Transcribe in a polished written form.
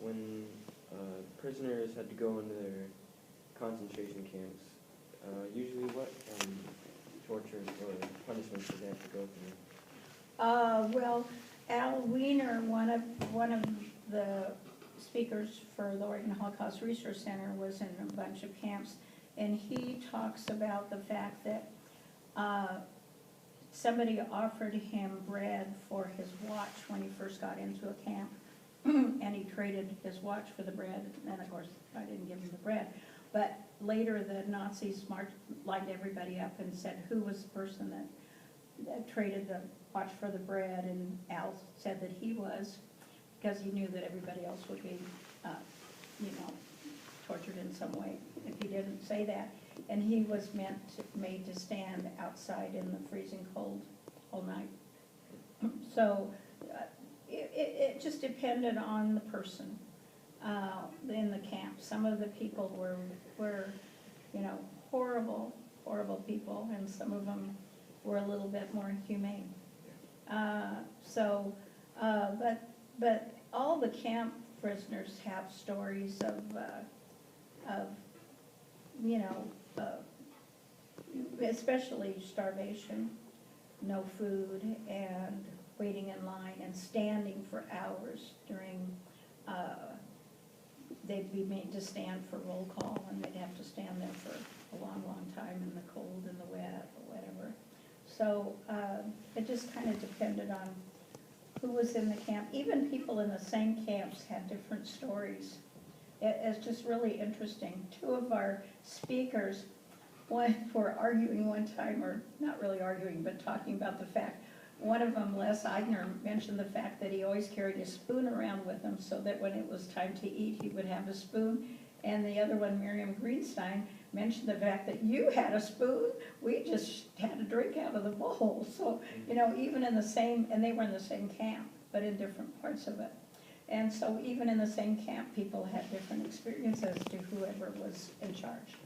when prisoners had to go into their concentration camps, usually what torture or punishments did they have to go through? Well, Al Wiener, one of the speakers for the Oregon Holocaust Research Center, was in a bunch of camps, and he talks about the fact that somebody offered him bread for his watch when he first got into a camp, and he traded his watch for the bread, and of course I didn't give him the bread. But later the Nazis lined everybody up and said who was the person that traded the watch for the bread, and Al said that he was, because he knew that everybody else would be, tortured in some way if he didn't say that. And he was made to stand outside in the freezing cold all night. So it just depended on the person in the camp. Some of the people were horrible, horrible people, and some of them were a little bit more humane. But all the camp prisoners have stories of especially starvation, no food, and waiting in line and standing for hours during, they'd be made to stand for roll call, and they'd have to stand there for a long, long time in the cold and the wet or whatever. So it just kind of depended on who was in the camp. Even people in the same camps had different stories. It's just really interesting. Two of our speakers were arguing one time, or not really arguing, but talking about the fact, one of them, Les Eigner, mentioned the fact that he always carried a spoon around with him so that when it was time to eat, he would have a spoon. And the other one, Miriam Greenstein, mentioned the fact that you had a spoon, we just had a drink out of the bowl. So, even in the same, and they were in the same camp, but in different parts of it. And so even in the same camp, people had different experiences to whoever was in charge.